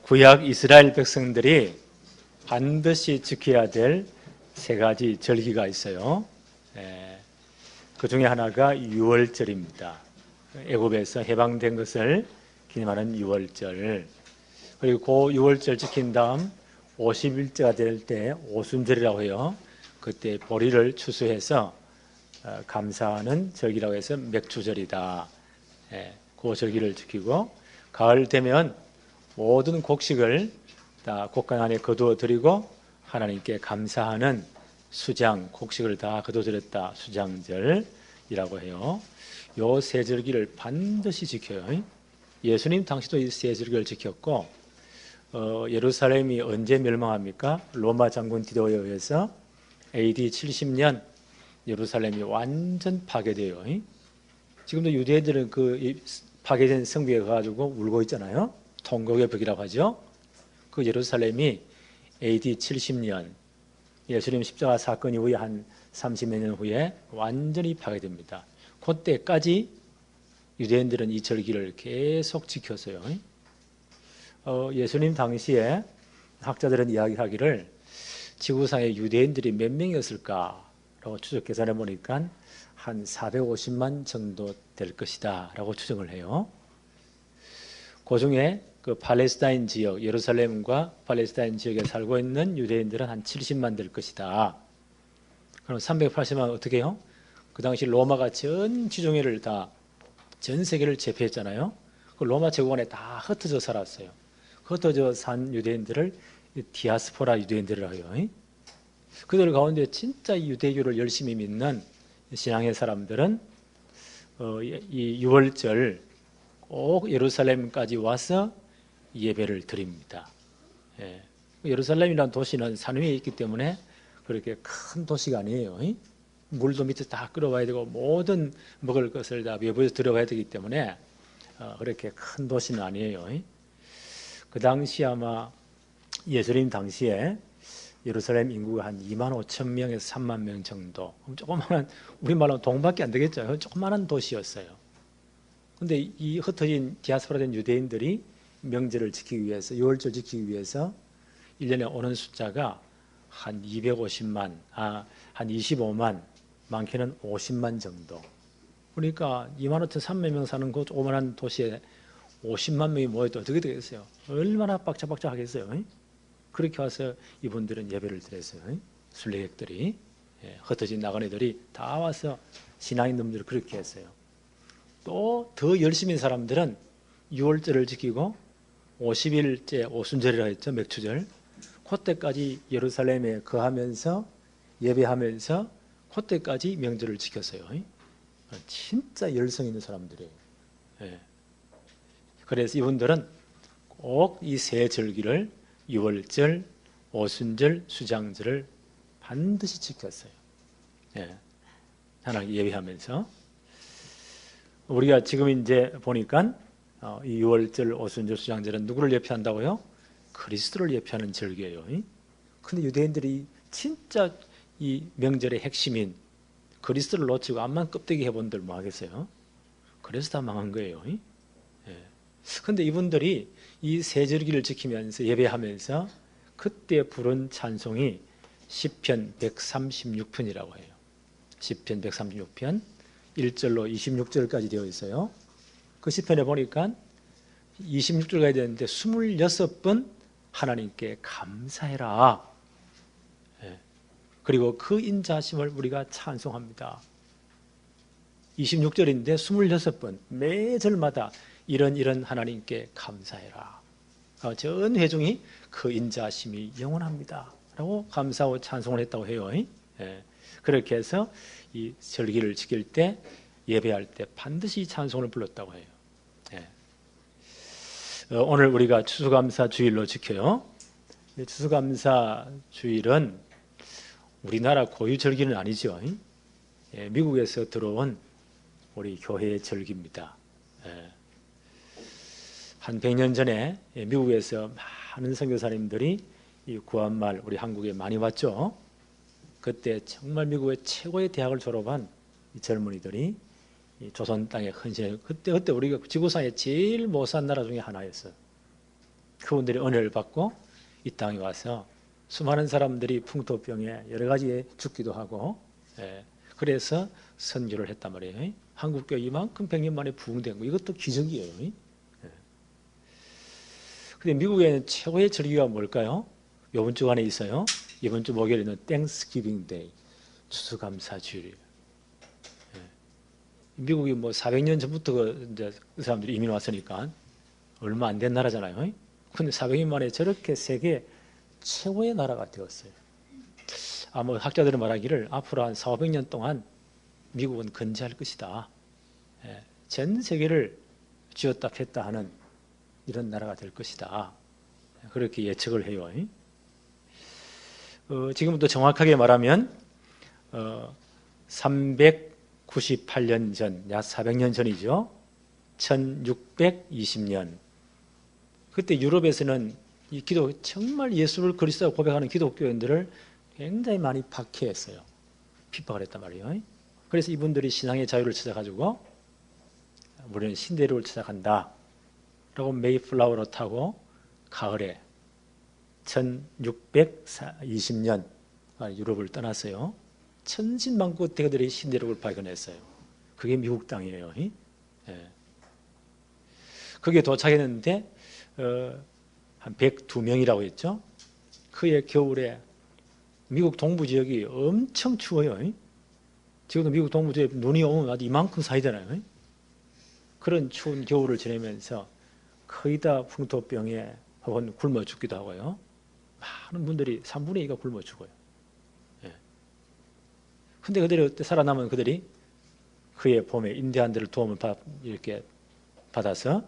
구약 이스라엘 백성들이 반드시 지켜야 될 세 가지 절기가 있어요. 그 중에 하나가 유월절입니다. 애굽에서 해방된 것을 기념하는 유월절. 그리고 그 유월절 지킨 다음 50일째가 될 때 오순절이라고 해요. 그때 보리를 추수해서 감사하는 절기라고 해서 맥주절이다. 그 절기를 지키고, 가을 되면 모든 곡식을 다 곡간 안에 거두어 드리고 하나님께 감사하는 수장, 곡식을 다 거두어 드렸다. 수장절이라고 해요. 요 세 절기를 반드시 지켜요. 예수님 당시도 이 세 절기를 지켰고, 예루살렘이 언제 멸망합니까? 로마 장군 디도에 의해서 AD 70년 예루살렘이 완전 파괴돼요. 지금도 유대인들은 그 파괴된 성벽에 가가지고 울고 있잖아요. 통곡의 벽이라고 하죠. 그 예루살렘이 AD 70년 예수님 십자가 사건 이후에 한 30여 년 후에 완전히 파괴됩니다. 그때까지 유대인들은 이 절기를 계속 지켰어요. 예수님 당시에 학자들은 이야기하기를 지구상에 유대인들이 몇 명이었을까라고 추적 계산해 보니까 한 450만 정도 될 것이다 라고 추정을 해요. 그 중에 그 팔레스타인 지역, 예루살렘과 팔레스타인 지역에 살고 있는 유대인들은 한 70만 될 것이다. 그럼 380만 어떻게 해요? 그 당시 로마가 전 지중해를 전 세계를 제패했잖아요. 그 로마 제국안에 다 흩어져 살았어요. 흩어져 산 유대인들을 디아스포라 유대인들이라고 해요. 그들 가운데 진짜 유대교를 열심히 믿는 신앙의 사람들은 이 유월절 꼭 예루살렘까지 와서 예배를 드립니다. 예루살렘이라는 도시는 산 위에 있기 때문에 그렇게 큰 도시가 아니에요. 물도 밑에 다 끌어와야 되고 모든 먹을 것을 다 외부에서 들어와야 되기 때문에 그렇게 큰 도시는 아니에요. 그 당시 아마 예수님 당시에 예루살렘 인구가 한 2만 5천 명에서 3만 명 정도, 조그마한, 우리말로 동밖에 안 되겠죠. 조그마한 도시였어요. 근데 이 흩어진 디아스포라된 유대인들이 명절을 지키기 위해서, 유월절 지키기 위해서 1년에 오는 숫자가 한 250만, 한 25만, 많게는 50만 정도. 그러니까 2만 5천 3만 명 사는 그 조그마한 도시에 50만 명이 모여도 어떻게 되겠어요? 얼마나 빡짝빡짝 하겠어요? 그렇게 와서 이분들은 예배를 드렸어요. 순례객들이, 흩어진 나그네들이 다 와서 신앙인들을 그렇게 했어요. 또 더 열심히 사람들은 6월절을 지키고 50일째 오순절이라 했죠. 맥주절. 그때까지 예루살렘에 거하면서 예배하면서 그때까지 명절을 지켰어요. 진짜 열성 있는 사람들이에요. 그래서 이분들은 꼭 이 세 절기를 유월절, 오순절, 수장절을 반드시 지켰어요. 하나님 예배하면서. 우리가 지금 이제 보니까 이 유월절, 오순절, 수장절은 누구를 예표한다고요? 그리스도를 예표하는 절기예요. 근데 유대인들이 진짜 이 명절의 핵심인 그리스도를 놓치고 암만 껍데기 해본들 뭐 하겠어요? 그래서 다 망한 거예요. 근데 이분들이 이 세 절기를 지키면서 예배하면서 그때 부른 찬송이 시편 136편이라고 해요. 시편 136편 1절로 26절까지 되어 있어요. 그 시편에 보니까 26절 가야 되는데 26번 하나님께 감사해라. 그리고 그 인자하심을 우리가 찬송합니다. 26절인데 26번 매 절마다 이런 하나님께 감사해라. 전 회중이 그 인자하심이 영원합니다 라고 감사하고 찬송을 했다고 해요. 그렇게 해서 이 절기를 지킬 때 예배할 때 반드시 찬송을 불렀다고 해요. 오늘 우리가 추수감사 주일로 지켜요. 추수감사 주일은 우리나라 고유 절기는 아니죠. 미국에서 들어온 우리 교회의 절기입니다. 한 100년 전에 미국에서 많은 선교사님들이 이 구한말 우리 한국에 많이 왔죠. 그때 정말 미국의 최고의 대학을 졸업한 이 젊은이들이 이 조선 땅에 헌신해. 그때 우리가 지구상에 제일 못 산 나라 중에 하나였어요. 그분들이 은혜를 받고 이 땅에 와서 수많은 사람들이 풍토병에 여러 가지에 죽기도 하고, 그래서 선교를 했단 말이에요. 한국교회 이만큼 100년 만에 부흥된 거, 이것도 기적이에요. 근데 미국에는 최고의 절기가 뭘까요? 이번 주 안에 있어요. 이번 주 목요일에는 땡스기빙 데이, 추수감사주일이에요. 미국이 뭐 400년 전부터 이제 그 사람들이 이민 왔으니까 얼마 안 된 나라잖아요. 근데 400년 만에 저렇게 세계 최고의 나라가 되었어요. 아마 학자들은 말하기를 앞으로 한 400년 동안 미국은 건재할 것이다. 전 세계를 쥐었다 폈다 하는 이런 나라가 될 것이다. 그렇게 예측을 해요. 지금부터 정확하게 말하면 398년 전, 약 400년 전이죠. 1620년. 그때 유럽에서는 이 정말 예수를 그리스도라고 고백하는 기독교인들을 굉장히 많이 박해했어요. 핍박을 했단 말이에요. 그래서 이분들이 신앙의 자유를 찾아가지고 우리는 신대륙을 찾아간다 라고 메이플라워를 타고 가을에 1620년 유럽을 떠났어요. 천신만고 대가들이 신대륙을 발견했어요. 그게 미국 땅이에요. 거기에 도착했는데 한 102명이라고 했죠. 그해 겨울에 미국 동부 지역이 엄청 추워요. 지금도 미국 동부 지역에 눈이 오면 아주 이만큼 사이잖아요. 그런 추운 겨울을 지내면서 거의 다 풍토병에 혹은 굶어 죽기도 하고요. 많은 분들이 3분의 2가 굶어 죽어요. 근데 그들이 어때 살아남은 그들이 그해 봄에 인디안들을 도움을 이렇게 받아서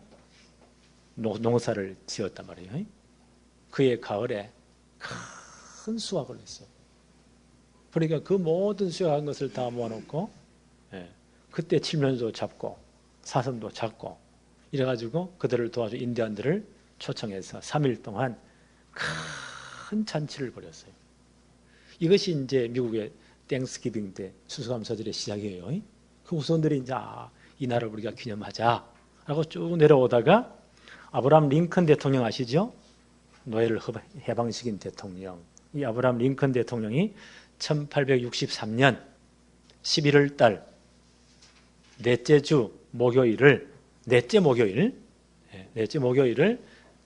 농사를 지었단 말이에요. 그해 가을에 큰 수확을 했어요. 그러니까 그 모든 수확한 것을 다 모아놓고 그때 칠면조 잡고 사슴도 잡고 이래가지고 그들을 도와줘 인디안들을 초청해서 3일 동안 큰 잔치를 벌였어요. 이것이 이제 미국의 땡스기빙 때 추수감사절의 시작이에요. 그 후손들이 이제 이 날을 우리가 기념하자라고 쭉 내려오다가 아브라함 링컨 대통령 아시죠? 노예를 해방시킨 대통령. 이 아브라함 링컨 대통령이 1863년 11월 달 넷째 목요일을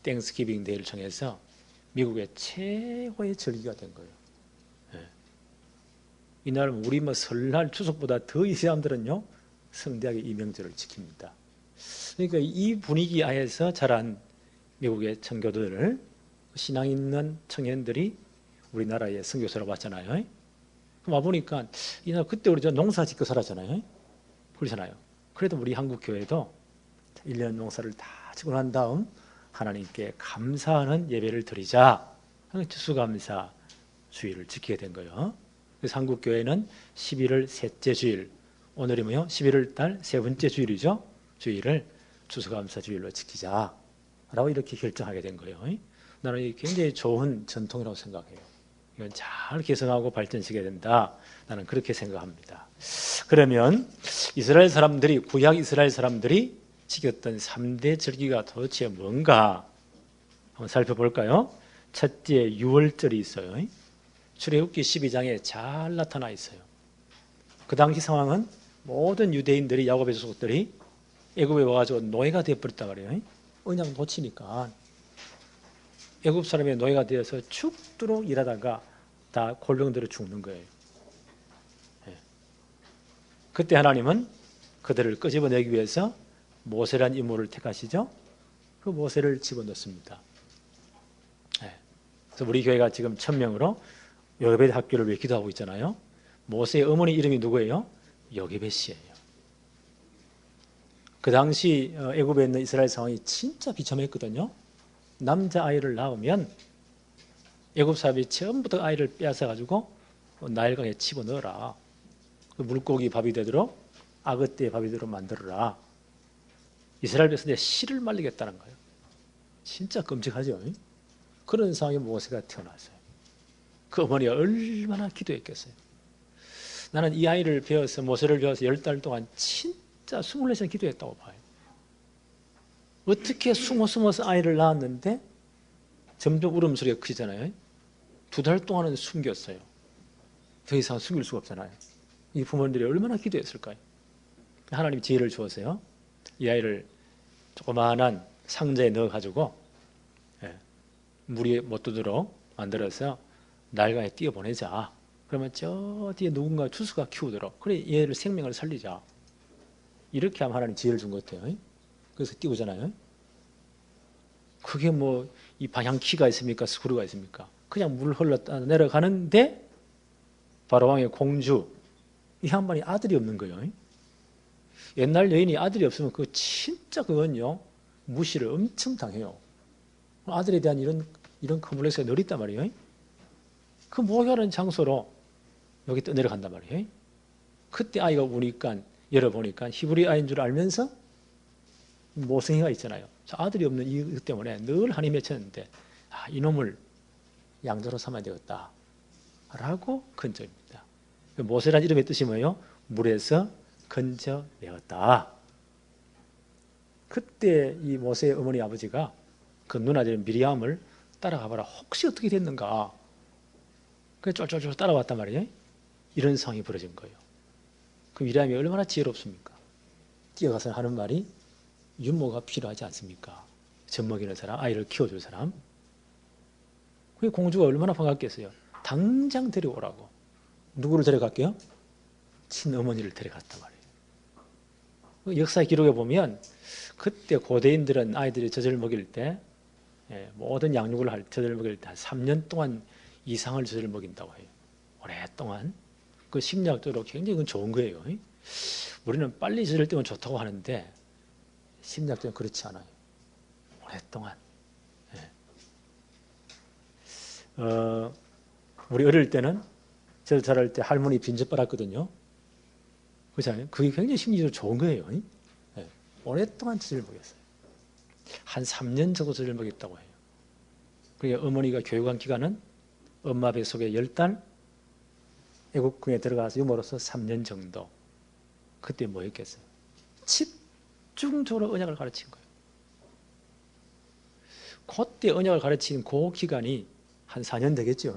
땡스기빙 데이를 정해서 미국의 최고의 절기가 된 거예요. 이날 우리 설날 추석보다 더 이 사람들은요 성대하게 이 명절을 지킵니다. 그러니까 이 분위기 하에서 자란 미국의 청교도들, 신앙 있는 청년들이 우리나라에 선교사로 왔잖아요. 그럼 와보니까 이날 그때 우리 농사 짓고 살았잖아요. 그렇잖아요. 그래도 우리 한국 교회도 1년 농사를 다 짓고 난 다음 하나님께 감사하는 예배를 드리자 하는 추수감사 주일을 지키게 된 거예요. 그래서 한국 교회는 11월 셋째 주일, 오늘이 뭐요? 11월 달 세 번째 주일이죠. 주일을 추수감사 주일로 지키자라고 이렇게 결정하게 된 거예요. 나는 이게 굉장히 좋은 전통이라고 생각해요. 이건 잘 개성하고 발전시켜야 된다. 나는 그렇게 생각합니다. 그러면 이스라엘 사람들이 구약 이스라엘 사람들이 지켰던 3대 절기가 도대체 뭔가 한번 살펴볼까요? 첫째 유월절이 있어요. 출애굽기 12장에 잘 나타나 있어요. 그 당시 상황은 모든 유대인들이 야곱의 조속들이 애굽에 와가지고 노예가 되어버렸단 말이에요. 언약 놓치니까 애굽 사람의 노예가 되어서 죽도록 일하다가 다 골병들어 죽는 거예요. 그때 하나님은 그들을 끄집어내기 위해서 모세란 인물을 택하시죠. 그 모세를 집어넣습니다. 그래서 우리 교회가 지금 1000명으로 여게벳 학교를 위해 기도하고 있잖아요. 모세의 어머니 이름이 누구예요? 여게벳 씨예요. 그 당시 애굽에 있는 이스라엘 상황이 진짜 비참했거든요. 남자아이를 낳으면 애굽 사람이 처음부터 아이를 빼앗아가지고 나일강에 집어넣어라. 물고기 밥이 되도록 악어떼의 밥이 되도록 만들어라. 이스라엘 백성들이 씨를 말리겠다는 거예요. 진짜 끔찍하죠. 그런 상황에 모세가 태어났어요. 그 어머니가 얼마나 기도했겠어요. 나는 이 아이를 배워서 모세를 배워서 10달 동안 진짜 24시간 기도했다고 봐요. 어떻게 숨어서 아이를 낳았는데 점점 울음소리가 크잖아요. 2달 동안은 숨겼어요. 더 이상 숨길 수가 없잖아요. 이 부모님들이 얼마나 기도했을까요? 하나님이 지혜를 주었어요. 이 아이를 조그마한 상자에 넣어가지고 물이 못 들도록 만들어서 날강에 띄어보내자. 그러면 저 뒤에 누군가 추수가 키우도록, 그래 얘를 생명을 살리자. 이렇게 하면 하나님 지혜를 준 것 같아요. 그래서 띄우잖아요. 그게 뭐 이 방향키가 있습니까? 스크루가 있습니까? 그냥 물 흘러 내려가는데 바로왕의 공주 이 양반이 아들이 없는 거예요. 옛날 여인이 아들이 없으면 그거 진짜 그건요 무시를 엄청 당해요. 아들에 대한 이런 컴플렉스가 늘 있단 말이에요. 그 목욕하는 장소로 여기 떠내려간단 말이에요. 그때 아이가 우니까 열어보니까 히브리 아이인 줄 알면서 모성애가 있잖아요. 아들이 없는 이유 때문에 늘 한이 맺혔는데 이놈을 양자로 삼아야 되겠다 라고 건져입니다. 모세라는 이름의 뜻이 뭐예요? 물에서 건져내었다. 그때 이 모세의 어머니 아버지가 그 누나들인 미리암을 따라가봐라. 혹시 어떻게 됐는가. 그래서 쫄쫄쫄 따라왔단 말이에요. 이런 상황이 벌어진 거예요. 그 미리암이 얼마나 지혜롭습니까? 뛰어가서 하는 말이 윤모가 필요하지 않습니까? 젖먹이는 사람, 아이를 키워줄 사람. 그 공주가 얼마나 반갑겠어요. 당장 데려오라고. 누구를 데려갈게요? 친어머니를 데려갔단 말이에요. 역사의 기록에 보면 그때 고대인들은 아이들이 젖을 먹일 때 모든 양육을 젖을 먹일 때 한 3년 동안 이상을 젖을 먹인다고 해요. 오랫동안. 그 심리학적으로 굉장히 그건 좋은 거예요. 우리는 빨리 젖을 때면 좋다고 하는데 심리학적으로 그렇지 않아요. 오랫동안. 우리 어릴 때는 젖 자랄 때 할머니 빈젖 빨았거든요. 그렇잖아요. 그게 굉장히 심리적으로 좋은 거예요. 오랫동안 젖을 먹였어요. 한 3년 정도 젖을 먹였다고 해요. 그러니까 어머니가 교육한 기간은 엄마 뱃속에 10달, 애국궁에 들어가서 유모로서 3년 정도. 그때 뭐 했겠어요? 집중적으로 언약을 가르친 거예요. 그때 언약을 가르친 그 기간이 한 4년 되겠죠.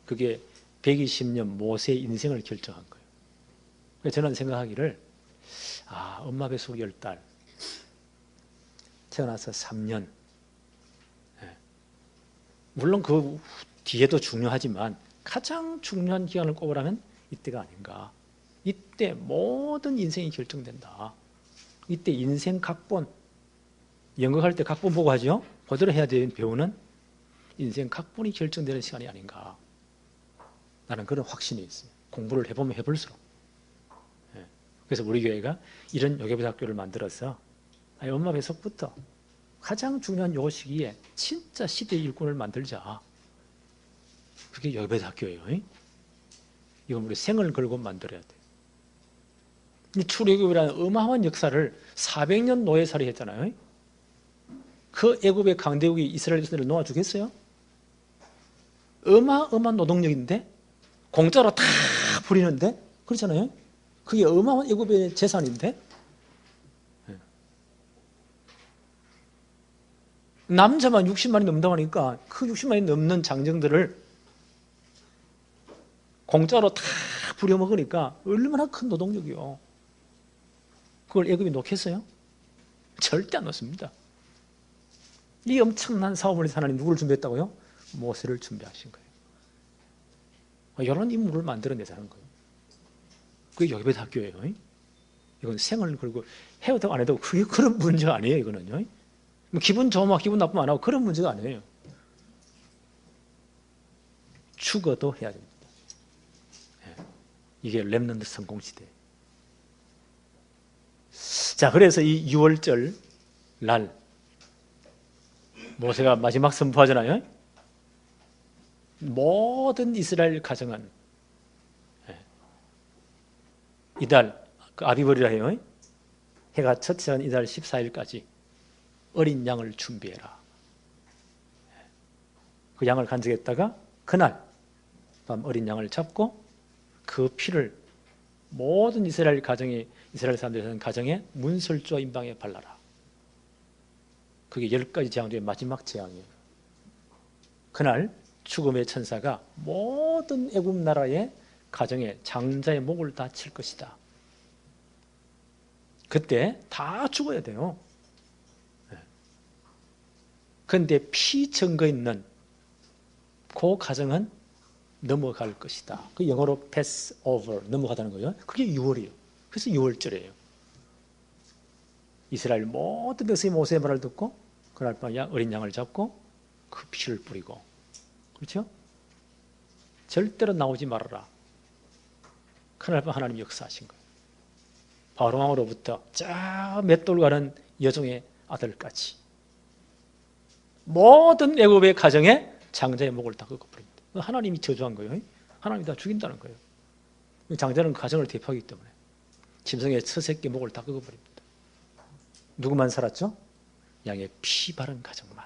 그게 120년 모세의 인생을 결정한 거예요. 그래서 저는 생각하기를 엄마 뱃속 10달, 태어나서 3년. 물론 그 뒤에도 중요하지만 가장 중요한 기간을 꼽으라면 이때가 아닌가. 이때 모든 인생이 결정된다. 이때 인생 각본, 연극할 때 각본 보고 하죠. 그대로 해야 되는 배우는 인생 각본이 결정되는 시간이 아닌가. 나는 그런 확신이 있어요. 공부를 해보면 해볼수록. 그래서 우리 교회가 이런 요괴부학교를 만들어서 엄마 뱃속부터 가장 중요한 요 시기에 진짜 시대의 일꾼을 만들자. 그게 요괴부학교예요. 이건 우리 생을 걸고 만들어야 돼요. 이 출애굽이라는 어마어마한 역사를 400년 노예살이 했잖아요. 그 애굽의 강대국이 이스라엘 백성들을 놓아주겠어요? 어마어마한 노동력인데 공짜로 다 부리는데 그렇잖아요. 그게 어마어마한 애굽의 재산인데 남자만 60만이 넘다고 하니까 그 60만이 넘는 장정들을 공짜로 다 부려먹으니까 얼마나 큰 노동력이요. 그걸 애굽이 놓겠어요? 절대 안 놓습니다. 이 엄청난 사업을 해서 하나님 누구를 준비했다고요? 모세를 준비하신 거예요. 이런 인물을 만들어내자는 거예요. 그게 요괴부학교예요. 이건 생을 걸고 해도 안 해도 그게 그런 문제가 아니에요. 이거는요. 뭐 기분 좋으면 기분 나쁘면 안 하고 그런 문제가 아니에요. 죽어도 해야 됩니다. 이게 렘넌트 성공시대. 자, 그래서 이 6월절 날 모세가 마지막 선포하잖아요. 모든 이스라엘 가정은 이달 그 아비벌이라 해요. 해가 첫째한 이달 14일까지 어린 양을 준비해라. 그 양을 간직했다가 그날 밤 어린 양을 잡고 그 피를 모든 이스라엘 사람들이 사는 가정에 문설주와 임방에 발라라. 그게 10가지 재앙 중에 마지막 재앙이에요. 그날 죽음의 천사가 모든 애굽 나라의 가정에 장자의 목을 다 칠 것이다. 그때 다 죽어야 돼요. 그런데 피 증거 있는 그 가정은 넘어갈 것이다. 그 영어로 pass over, 넘어가다는 거죠. 그게 6월이에요. 그래서 6월절이에요. 이스라엘 모든 백성이 모세의 말을 듣고 그날 밤 어린 양을 잡고 그 피를 뿌리고, 그렇죠? 절대로 나오지 말아라. 그날 밤 하나님이 역사하신 거예요. 바로왕으로부터 저 맷돌 가는 여종의 아들까지 모든 애굽의 가정에 장자의 목을 다 꺾어버립니다. 하나님이 저주한 거예요. 하나님이 다 죽인다는 거예요. 장자는 그 가정을 대표하기 때문에 짐승의 첫 새끼 목을 다 꺾어버립니다. 누구만 살았죠? 양의 피 바른 가정만.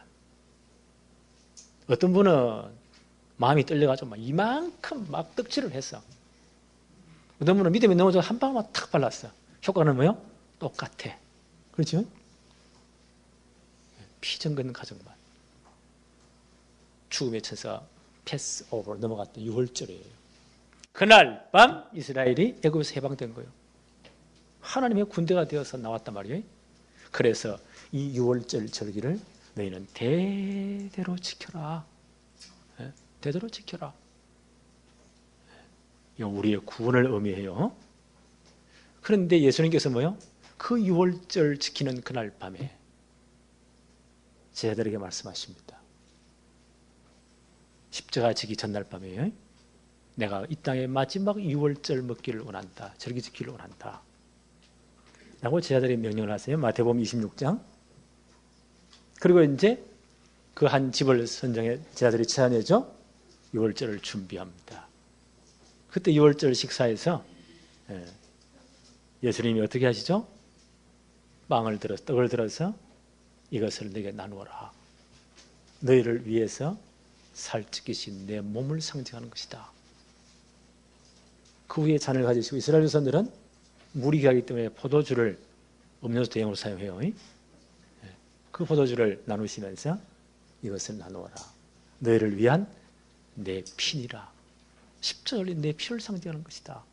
어떤 분은 마음이 떨려가지고 막 이만큼 막 떡칠을 했어. 어떤 분은 믿음이 넘어져 한 방울만 탁 발랐어. 효과는 뭐요? 똑같아. 그렇죠? 피 정근 가정만. 죽음의 천사가 패스 오버 넘어갔던 6월절이에요. 그날 밤 이스라엘이 애굽에서 해방된 거예요. 하나님의 군대가 되어서 나왔단 말이에요. 그래서 이 6월절 절기를 너희는 대대로 지켜라. 대대로 지켜라. 이거 우리의 구원을 의미해요. 그런데 예수님께서 뭐요? 그 6월절 지키는 그날 밤에 제자들에게 말씀하십니다. 십자가 지기 전날 밤에 내가 이 땅의 마지막 6월절 먹기를 원한다. 절기 지키기를 원한다. 라고 제자들이 명령을 하세요. 마태복음 26장. 그리고 이제 그 한 집을 선정해 제자들이 찾아내죠. 6월절을 준비합니다. 그때 6월절 식사에서 예수님이 어떻게 하시죠? 떡을 들어서 이것을 내게 나누어라. 너희를 위해서 살찌기신 내 몸을 상징하는 것이다. 그 후에 잔을 가지시고 이스라엘 조상들은 물이 가기 때문에 포도주를 음료수 대용으로 사용해요. 그 포도주를 나누시면서 이것을 나누어라. 너희를 위한 내 피니라. 십자가 흘린 내 피를 상징하는 것이다.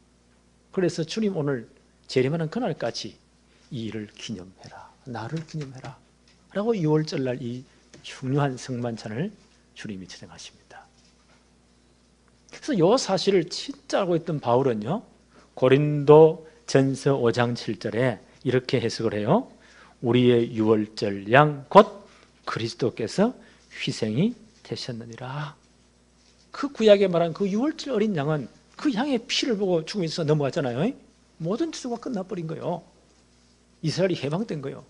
그래서 주님 오늘 재림하는 그날까지 이 일을 기념해라. 나를 기념해라. 라고 6월절날 이 중요한 성만찬을 주님이 진행하십니다. 그래서 이 사실을 진짜 알고 있던 바울은요, 고린도 전서 5장 7절에 이렇게 해석을 해요. 우리의 6월절 양 곧 그리스도께서 희생이 되셨느니라. 그 구약에 말한 그 6월절 어린 양은 그 양의 피를 보고 죽음에서 넘어갔잖아요. 모든 추수가 끝나버린 거예요. 이스라엘이 해방된 거예요.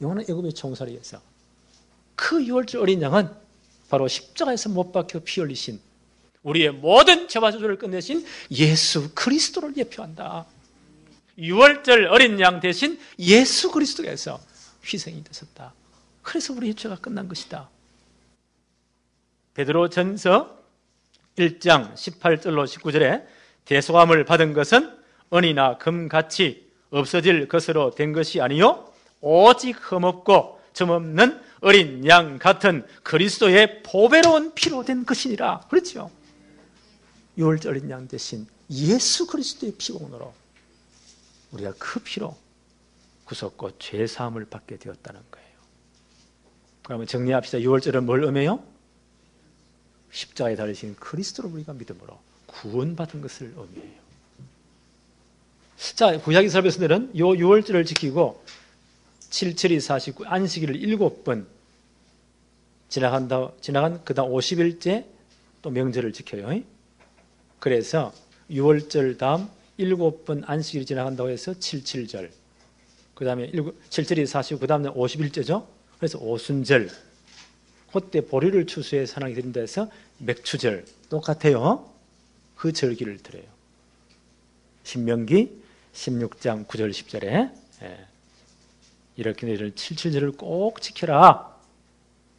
영원한 애굽의 총살이에서. 그 6월절 어린 양은 바로 십자가에서 못 박혀 피 흘리신 우리의 모든 죄와 저주를 끝내신 예수 그리스도를 예표한다. 6월절 어린 양 대신 예수 그리스도께서 희생이 되셨다. 그래서 우리의 죄가 끝난 것이다. 베드로 전서 1장 18절로 19절에 대속함을 받은 것은 은이나 금같이 없어질 것으로 된 것이 아니요 오직 흠없고 점없는 어린 양 같은 그리스도의 보배로운 피로 된 것이니라. 그렇죠? 6월절 어린 양 대신 예수 그리스도의 피공으로 우리가 그 피로 구속과 죄사함을 받게 되었다는 거예요. 그러면 정리합시다. 6월절은 뭘 의미해요? 십자가에 달리신 그리스도를 우리가 믿음으로 구원받은 것을 의미해요. 자, 구약 이스라엘 백성들은 요 6월절을 지키고 7, 49 안식일을 7번 지나간 그다음 50일째 또 명절을 지켜요. 그래서 6월절 다음 7번 안식일이 지나간다고 해서 77절. 그 다음에 7, 49, 그 다음에 50일째죠. 그래서 오순절. 그때 보리를 추수해 산하게 드린다 해서 맥추절. 똑같아요. 그 절기를 드려요. 신명기 16장 9절 10절에 이렇게 너희를 77절을 꼭 지켜라.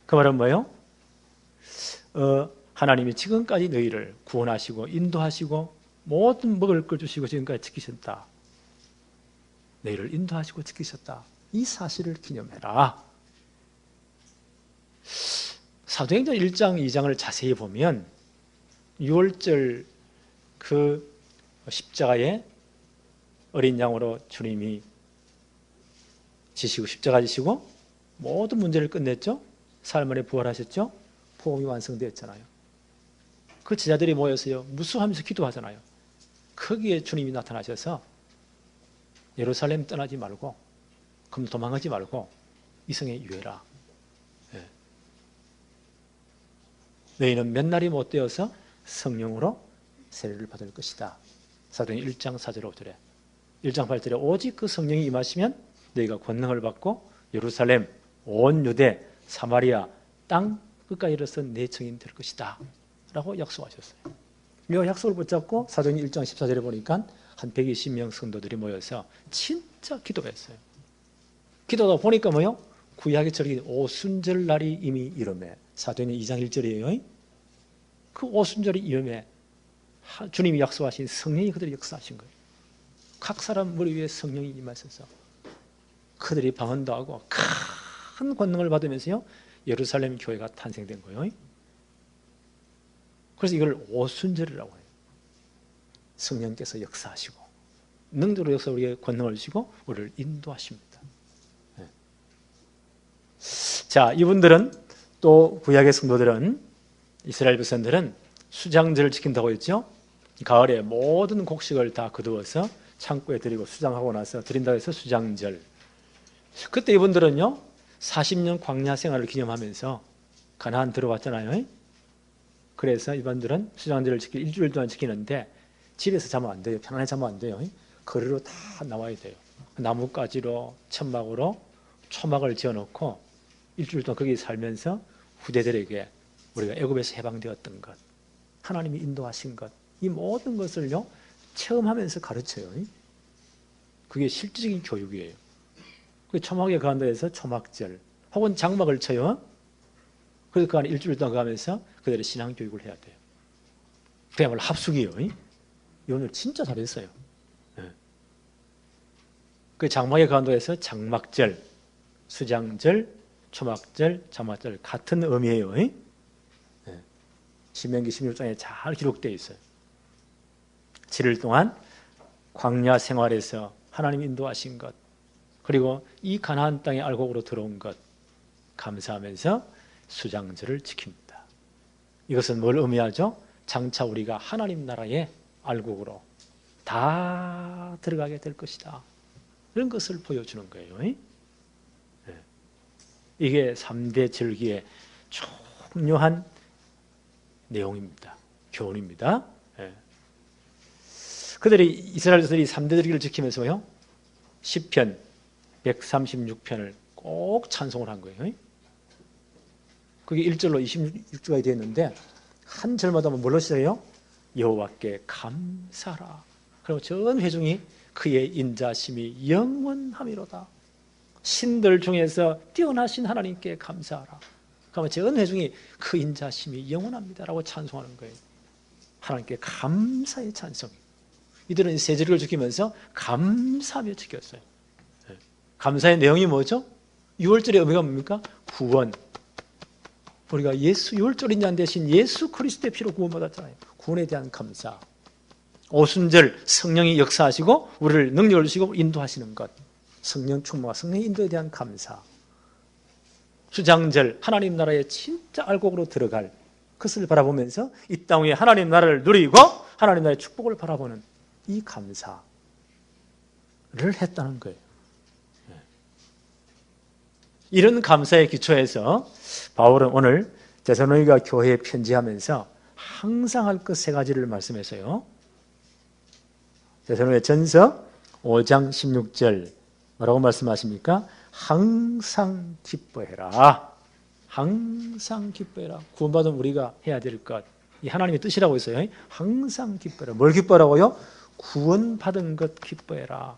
그 말은 뭐예요? 하나님이 지금까지 너희를 구원하시고 인도하시고 모든 먹을 걸 주시고 지금까지 지키셨다. 너희를 인도하시고 지키셨다. 이 사실을 기념해라. 사도행전 1장, 2장을 자세히 보면 유월절 그 십자가에 어린 양으로 주님이 지시고 십자가 지시고 모든 문제를 끝냈죠. 사흘 만에 부활하셨죠. 복음이 완성되었잖아요. 그 제자들이 모여서요 무수하면서 기도하잖아요. 거기에 주님이 나타나셔서 예루살렘 떠나지 말고 그럼 도망가지 말고 이 성에 유해라. 예. 너희는 몇 날이 못 되어서 성령으로 세례를 받을 것이다. 사도행전 1장 4절 5절에 1장 8절에 오직 그 성령이 임하시면 너희가 권능을 받고 예루살렘, 온 유대, 사마리아, 땅 끝까지 이르러서 내 증인 될 것이다 라고 약속하셨어요. 이 약속을 붙잡고 사도행전 1장 14절에 보니까 한 120명 성도들이 모여서 진짜 기도했어요. 기도하다 보니까 뭐요? 구약의 절기 오순절 날이 이미 이름에 사도행전 2장 1절이에요. 그 오순절이 이름에 주님이 약속하신 성령이 그들이 역사하신 거예요. 각 사람 머리 위에 성령이 임하셔서 그들이 방언도 하고 큰 권능을 받으면서요 예루살렘 교회가 탄생된 거예요. 그래서 이걸 오순절이라고 해요. 성령께서 역사하시고 능력으로 역사 우리에게 권능을 주시고 우리를 인도하십니다. 네. 자, 이분들은 또 구약의 성도들은 이스라엘 백성들은 수장절을 지킨다고 했죠. 가을에 모든 곡식을 다 거두어서 창고에 드리고 수장하고 나서 드린다고 해서 수장절. 그때 이분들은요 40년 광야 생활을 기념하면서 가나안 들어왔잖아요. 그래서 이분들은 수장절을 일주일 동안 지키는데 집에서 자면 안 돼요. 편안히 자면 안 돼요. 거리로 다 나와야 돼요. 나뭇가지로 천막으로 초막을 지어놓고 일주일 동안 거기 살면서 후대들에게 우리가 애굽에서 해방되었던 것, 하나님이 인도하신 것, 이 모든 것을요 체험하면서 가르쳐요. 그게 실질적인 교육이에요. 그 초막에 가한다 해서 초막절 혹은 장막을 쳐요. 그래서 그 안에 일주일 동안 가면서 그들의 신앙 교육을 해야 돼요. 그야말로 합숙이에요. 이 오늘 진짜 잘했어요. 네. 그 장막에 가한다 해서 장막절, 수장절, 초막절, 장막절 같은 의미예요. 네. 신명기 16장에 잘 기록되어 있어요. 7일 동안 광야 생활에서 하나님 인도하신 것, 그리고 이 가나안 땅에 알곡으로 들어온 것 감사하면서 수장절을 지킵니다. 이것은 뭘 의미하죠? 장차 우리가 하나님 나라의 알곡으로 다 들어가게 될 것이다. 이런 것을 보여주는 거예요. 네. 이게 3대 절기의 중요한 내용입니다. 교훈입니다. 네. 그들이 이스라엘들이 3대 절기를 지키면서요 시편 136편을 꼭 찬송을 한 거예요. 그게 1절로 26주가 되었는데 한 절마다 뭘로 시작해요? 여호와께 감사라. 그리고 전 회중이 그의 인자심이 영원함이로다. 신들 중에서 뛰어나신 하나님께 감사하라. 그러면 전 회중이 그 인자심이 영원합니다라고 찬송하는 거예요. 하나님께 감사의 찬송. 이들은 세 절기를 지키면서 감사하며 지켰어요. 감사의 내용이 뭐죠? 6월절의 의미가 뭡니까? 구원. 우리가 예수 6월절인 대신 예수 그리스도의 피로 구원받았잖아요. 구원에 대한 감사. 오순절 성령이 역사하시고 우리를 능력을 주시고 인도하시는 것. 성령 충만과 성령의 인도에 대한 감사. 수장절 하나님 나라에 진짜 알곡으로 들어갈 그것을 바라보면서 이 땅 위에 하나님 나라를 누리고 하나님 나라의 축복을 바라보는 이 감사를 했다는 거예요. 이런 감사의 기초에서 바울은 오늘 데살로니가 교회에 편지하면서 항상 할 것 세 가지를 말씀해서요. 데살로니가 전서 5장 16절 뭐라고 말씀하십니까? 항상 기뻐해라. 항상 기뻐해라. 구원받은 우리가 해야 될 것. 이 하나님의 뜻이라고 했어요. 항상 기뻐해라. 뭘 기뻐하라고요? 구원받은 것 기뻐해라.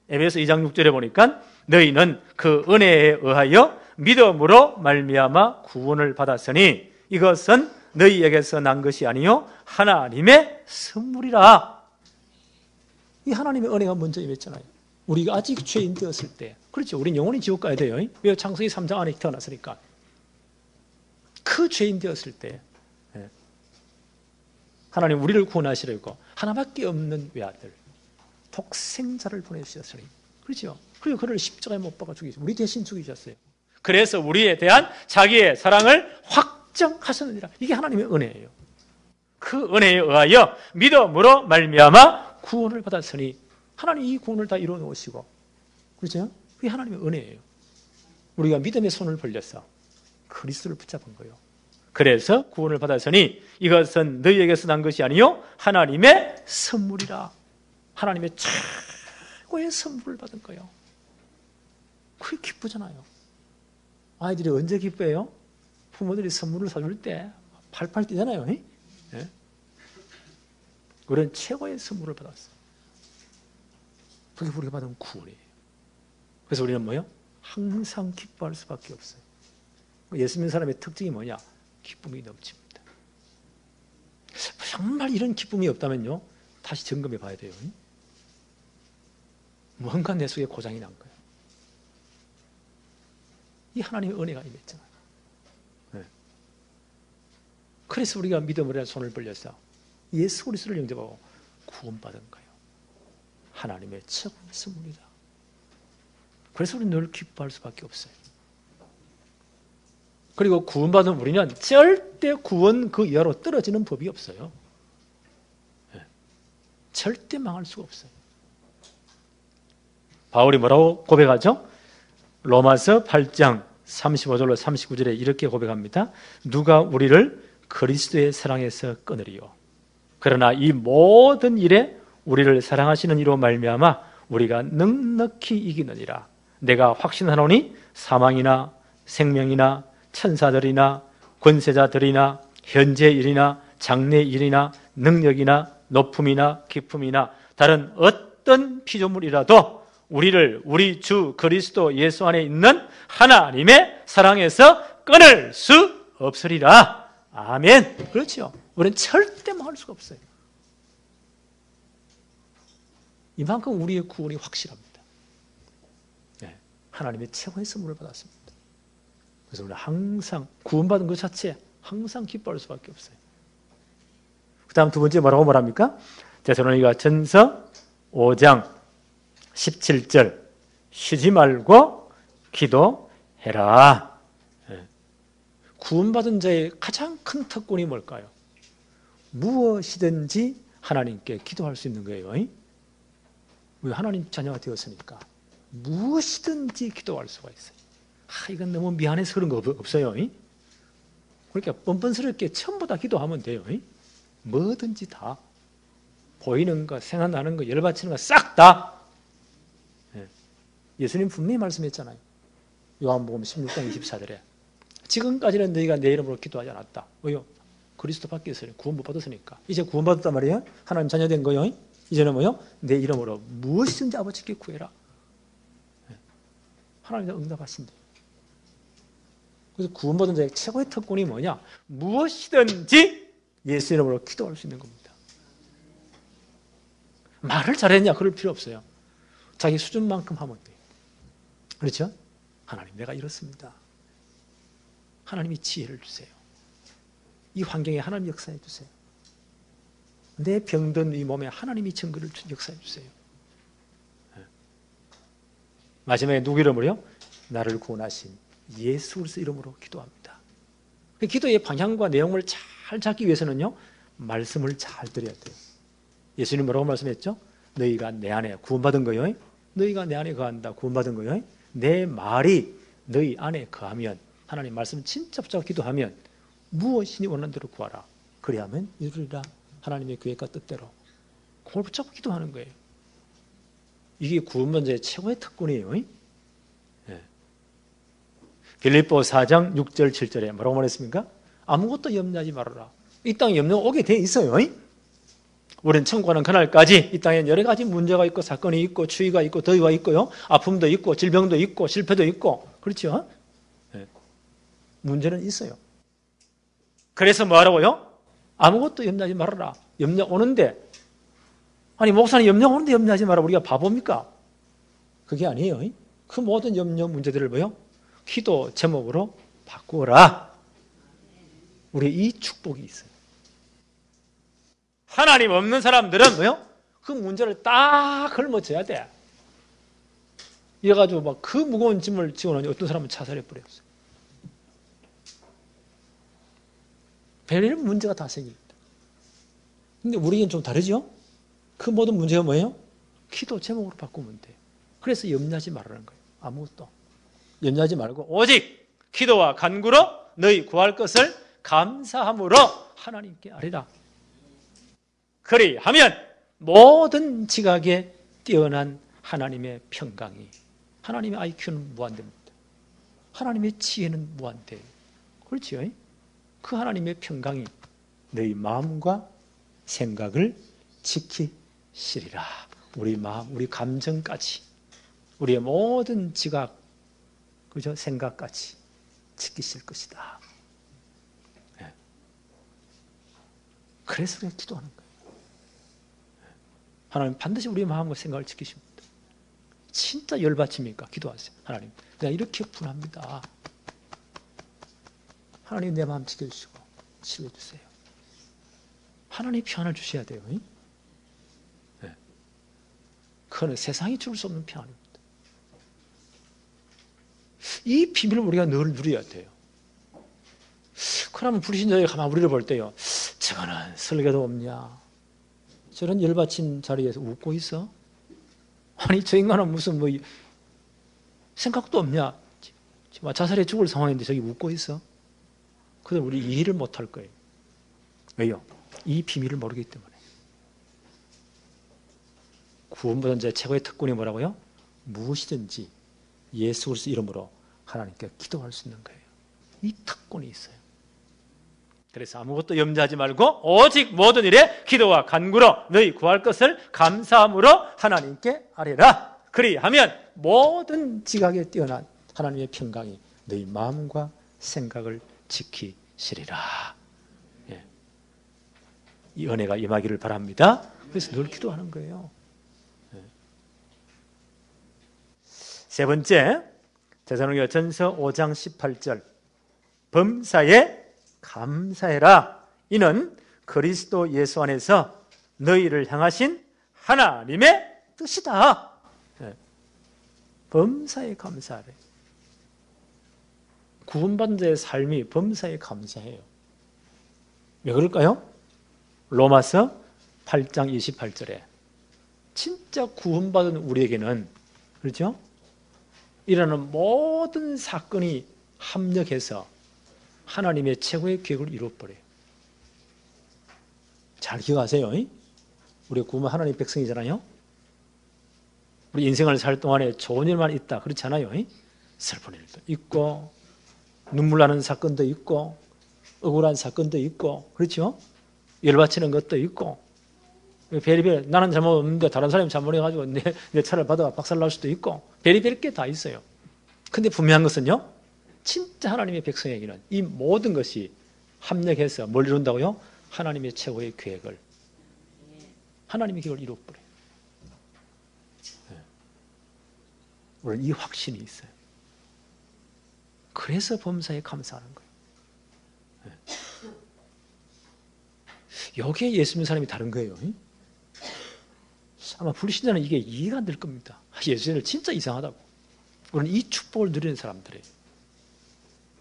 에베소 2장 6절에 보니까 너희는 그 은혜에 의하여 믿음으로 말미암아 구원을 받았으니 이것은 너희에게서 난 것이 아니요 하나님의 선물이라. 이 하나님의 은혜가 먼저 임했잖아요. 우리가 아직 죄인 되었을 때. 그렇죠. 우린 영원히 지옥 가야 돼요. 왜? 창세기 3장 안에 태어났으니까. 그 죄인 되었을 때 하나님 우리를 구원하시려고 하나밖에 없는 외아들 독생자를 보내주셨으니, 그렇죠? 그리고 그를 십자가에 못 박아 죽이셨어요. 우리 대신 죽이셨어요. 그래서 우리에 대한 자기의 사랑을 확정하셨느니라. 이게 하나님의 은혜예요. 그 은혜에 의하여 믿음으로 말미암아 구원을 받았으니, 하나님 이 구원을 다 이루어 놓으시고, 그렇죠? 그게 하나님의 은혜예요. 우리가 믿음의 손을 벌려서 그리스도를 붙잡은 거예요. 그래서 구원을 받았으니 이것은 너희에게서 난 것이 아니요 하나님의 선물이라. 하나님의 최고의 선물을 받은 거예요. 그게 기쁘잖아요. 아이들이 언제 기뻐해요? 부모들이 선물을 사줄 때 팔팔 뛰잖아요. 네? 우리는 최고의 선물을 받았어요. 그게 우리가 받은 구원이에요. 그래서 우리는 뭐예요? 항상 기뻐할 수밖에 없어요. 예수 믿는 사람의 특징이 뭐냐? 기쁨이 넘칩니다. 정말 이런 기쁨이 없다면요, 다시 점검해 봐야 돼요. 뭔가 내 속에 고장이 난 거예요. 이 하나님의 은혜가 임했잖아요. 네. 그래서 우리가 믿음으로 손을 벌려서 예수 그리스도를 영접하고 구원받은 거예요. 하나님의 최고의 선물이다. 그래서 우리는 늘 기뻐할 수밖에 없어요. 그리고 구원받은 우리는 절대 구원 그 이하로 떨어지는 법이 없어요. 네. 절대 망할 수가 없어요. 바울이 뭐라고 고백하죠? 로마서 8장 35절로 39절에 이렇게 고백합니다. 누가 우리를 그리스도의 사랑에서 끊으리요. 그러나 이 모든 일에 우리를 사랑하시는 이로 말미암아 우리가 넉넉히 이기느니라. 내가 확신하노니 사망이나 생명이나 천사들이나 권세자들이나 현재 일이나 장래 일이나 능력이나 높음이나 깊음이나 다른 어떤 피조물이라도 우리를 우리 주 그리스도 예수 안에 있는 하나님의 사랑에서 끊을 수 없으리라. 아멘. 그렇죠. 우리는 절대 망할 수가 없어요. 이만큼 우리의 구원이 확실합니다. 네. 하나님의 최고의 선물을 받았습니다. 그래서 우리는 항상 구원받은 것 자체에 항상 기뻐할 수밖에 없어요. 그 다음 두 번째 뭐라고 말합니까? 데살로니가 전서 5장 17절 쉬지 말고 기도해라. 구원받은 자의 가장 큰 특권이 뭘까요? 무엇이든지 하나님께 기도할 수 있는 거예요. 왜? 하나님 자녀가 되었으니까 무엇이든지 기도할 수가 있어요. 이건 너무 미안해서 그런 거 없어요. 그러니까 뻔뻔스럽게 전부 다 기도하면 돼요. 뭐든지 다 보이는 거, 생각나는 거, 열받치는 거 싹 다. 예수님 분명히 말씀했잖아요. 요한복음 16장 24절에 지금까지는 너희가 내 이름으로 기도하지 않았다. 왜요? 그리스도 밖에 있어요. 구원 못 받았으니까. 이제 구원 받았단 말이에요. 하나님 자녀 된 거요. 이제는 뭐요? 내 이름으로 무엇이든지 아버지께 구해라. 하나님이 응답하신대요. 그래서 구원받은 자의 최고의 특권이 뭐냐? 무엇이든지 예수 이름으로 기도할 수 있는 겁니다. 말을 잘했냐? 그럴 필요 없어요. 자기 수준만큼 하면 돼요. 그렇죠? 하나님, 내가 이렇습니다. 하나님이 지혜를 주세요. 이 환경에 하나님 역사해 주세요. 내 병든 이 몸에 하나님이 증거를 역사해 주세요. 마지막에 누구 이름으로요? 나를 구원하신 예수 그리스도 이름으로 기도합니다. 그 기도의 방향과 내용을 잘 잡기 위해서는요, 말씀을 잘 드려야 돼요. 예수님 뭐라고 말씀했죠? 너희가 내 안에 구원받은 거요. 너희가 내 안에 거한다. 구원받은 거요. 내 말이 너희 안에 거하면, 하나님 말씀 진짜 붙잡고 기도하면 무엇이니 원하는 대로 구하라. 그리하면 이루리라. 하나님의 계획과 뜻대로. 그걸 붙잡고 기도하는 거예요. 이게 구원받은 자의 최고의 특권이에요. 네. 빌립보 4장 6절 7절에 뭐라고 말했습니까? 아무것도 염려하지 말아라. 이 땅에 염려가 오게 돼 있어요. 우리는 천국 가는 그날까지 이 땅에 여러 가지 문제가 있고 사건이 있고 추위가 있고 더위가 있고요. 아픔도 있고 질병도 있고 실패도 있고 그렇죠? 네. 문제는 있어요. 그래서 뭐 하라고요? 아무것도 염려하지 말아라. 염려 오는데 아니 목사님 염려 오는데 염려하지 말아라. 우리가 바보입니까? 그게 아니에요. 그 모든 염려 문제들을 뭐요? 기도 제목으로 바꾸어라. 우리의 이 축복이 있어요. 하나님 없는 사람들은 뭐요? 그 문제를 딱 걸머져야 돼. 이래가지고 막 그 무거운 짐을 지고는 어떤 사람은 자살해 버렸어요. 별의별 문제가 다 생깁니다. 근데 우리는 좀 다르죠? 그 모든 문제가 뭐예요? 기도 제목으로 바꾸면 돼요. 그래서 염려하지 말라는 거예요. 아무것도. 염려하지 말고 오직 기도와 간구로 너희 구할 것을 감사함으로 하나님께 아뢰라. 그리하면 모든 지각에 뛰어난 하나님의 평강이, 하나님의 IQ는 무한대입니다. 하나님의 지혜는 무한대예요. 그렇지요? 그 하나님의 평강이 너희 마음과 생각을 지키시리라. 우리 마음, 우리 감정까지, 우리의 모든 지각, 그죠? 생각까지 지키실 것이다. 네. 그래서 우리가 기도하는 거예요. 하나님 반드시 우리의 마음과 생각을 지키십니다. 진짜 열받칩니까? 기도하세요. 하나님, 내가 이렇게 분합니다. 하나님 내 마음 지켜주시고 치료해주세요. 하나님 평안을 주셔야 돼요. 네. 그거는 세상이 줄 수 없는 평안입니다. 이 비밀을 우리가 늘 누려야 돼요. 그러면 불신자들이 가만 우리를 볼 때요, 저거는 설교도 없냐, 저런 열받친 자리에서 웃고 있어? 아니 저 인간은 무슨 뭐 생각도 없냐, 자살해 죽을 상황인데 저기 웃고 있어? 그들 우리 이해를 못할 거예요. 왜요? 이 비밀을 모르기 때문에. 구원받은 자의 최고의 특권이 뭐라고요? 무엇이든지 예수 그리스도 이름으로 하나님께 기도할 수 있는 거예요. 이 특권이 있어요. 그래서 아무것도 염려하지 말고 오직 모든 일에 기도와 간구로 너희 구할 것을 감사함으로 하나님께 아뢰라. 그리하면 모든 지각에 뛰어난 하나님의 평강이 너희 마음과 생각을 지키시리라. 예. 이 은혜가 임하기를 바랍니다. 그래서 늘 기도하는 거예요. 예. 세 번째, 데살로니가전서 5장 18절 범사에 감사해라. 이는 그리스도 예수 안에서 너희를 향하신 하나님의 뜻이다. 네. 범사에 감사하래. 구원받은 자의 삶이 범사에 감사해요. 왜 그럴까요? 로마서 8장 28절에 진짜 구원받은 우리에게는, 그렇죠? 일어나는 모든 사건이 합력해서 하나님의 최고의 계획을 이루어버려요. 잘 기억하세요. 우리가 구원받은 하나님의 백성이잖아요. 우리 인생을 살 동안에 좋은 일만 있다, 그렇지 않아요? 슬픈 일도 있고 눈물 나는 사건도 있고 억울한 사건도 있고, 그렇죠? 열받치는 것도 있고 베리베리, 나는 잘못 없는데 다른 사람이 잘못해가지고 내 차를 받아 박살날 수도 있고 베리베리 게 다 있어요. 근데 분명한 것은요, 진짜 하나님의 백성에게는 이 모든 것이 합력해서 뭘 이룬다고요? 하나님의 최고의 계획을, 하나님의 계획을 이루어버려요. 우리는 이 확신이 있어요. 그래서 범사에 감사하는 거예요. 여기에 예수 믿는 사람이 다른 거예요. 아마 불신자는 이게 이해가 안 될 겁니다. 예수님은 진짜 이상하다고. 우리는 이 축복을 누리는 사람들이에요.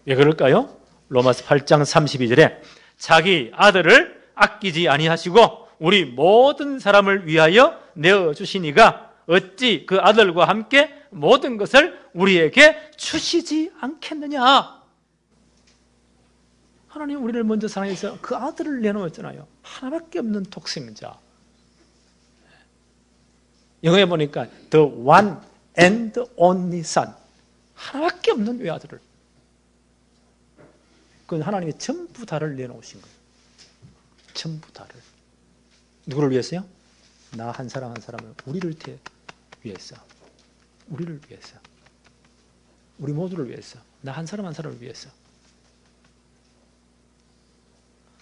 왜 그럴까요? 로마서 8장 32절에 자기 아들을 아끼지 아니하시고 우리 모든 사람을 위하여 내어주시니가 어찌 그 아들과 함께 모든 것을 우리에게 주시지 않겠느냐. 하나님 우리를 먼저 사랑해서 그 아들을 내놓았잖아요. 하나밖에 없는 독생자. 영어에 보니까 the one and only son, 하나밖에 없는 외아들을, 그건 하나님이 전부 다를 내놓으신 거예요. 전부 다를. 누구를 위해서요? 나 한 사람 한 사람을, 우리를 위해서, 우리를 위해서, 우리 모두를 위해서, 나 한 사람 한 사람을 위해서.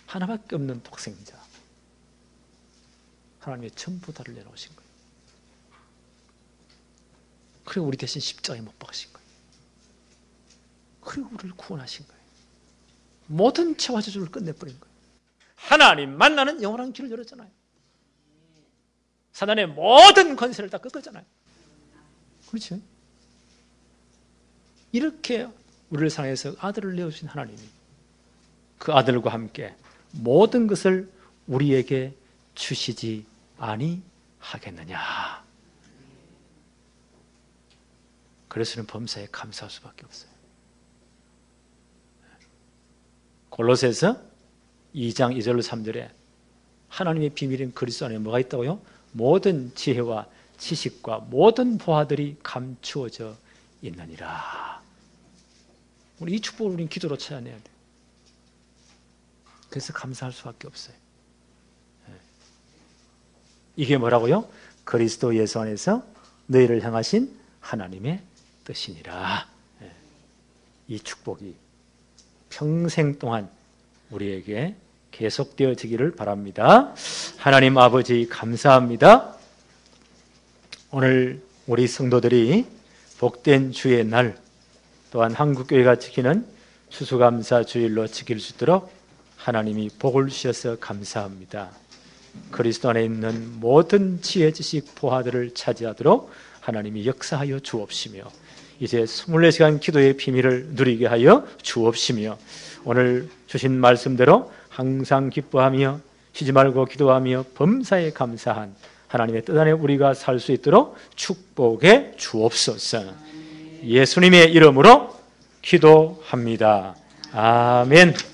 하나밖에 없는 독생자, 하나님의 전부 다를 내놓으신 거예요. 그리고 우리 대신 십자가에 못 박으신 거예요. 그리고 우리를 구원하신 거예요. 모든 채와 저주를 끝내버린 거예요. 하나님 만나는 영원한 길을 열었잖아요. 사단의 모든 권세를 다 꺾었잖아요. 그렇죠? 이렇게 우리를 사랑해서 아들을 내어주신 하나님이 그 아들과 함께 모든 것을 우리에게 주시지 아니하겠느냐. 그래서는 범사에 감사할 수밖에 없어요. 골로새서 2장 2절로 3절에 하나님의 비밀인 그리스도 안에 뭐가 있다고요? 모든 지혜와 지식과 모든 보화들이 감추어져 있느니라. 우리 이 축복을 우리는 기도로 찾아내야 돼요. 그래서 감사할 수밖에 없어요. 이게 뭐라고요? 그리스도 예수 안에서 너희를 향하신 하나님의 뜻이니라. 이 축복이 평생 동안 우리에게 계속되어지기를 바랍니다. 하나님 아버지 감사합니다. 오늘 우리 성도들이 복된 주의 날 또한 한국교회가 지키는 추수감사 주일로 지킬 수 있도록 하나님이 복을 주셔서 감사합니다. 그리스도 안에 있는 모든 지혜, 지식, 보화들을 차지하도록 하나님이 역사하여 주옵시며 이제 24시간 기도의 비밀을 누리게 하여 주옵시며 오늘 주신 말씀대로 항상 기뻐하며 쉬지 말고 기도하며 범사에 감사한 하나님의 뜻 안에 우리가 살 수 있도록 축복해 주옵소서. 예수님의 이름으로 기도합니다. 아멘.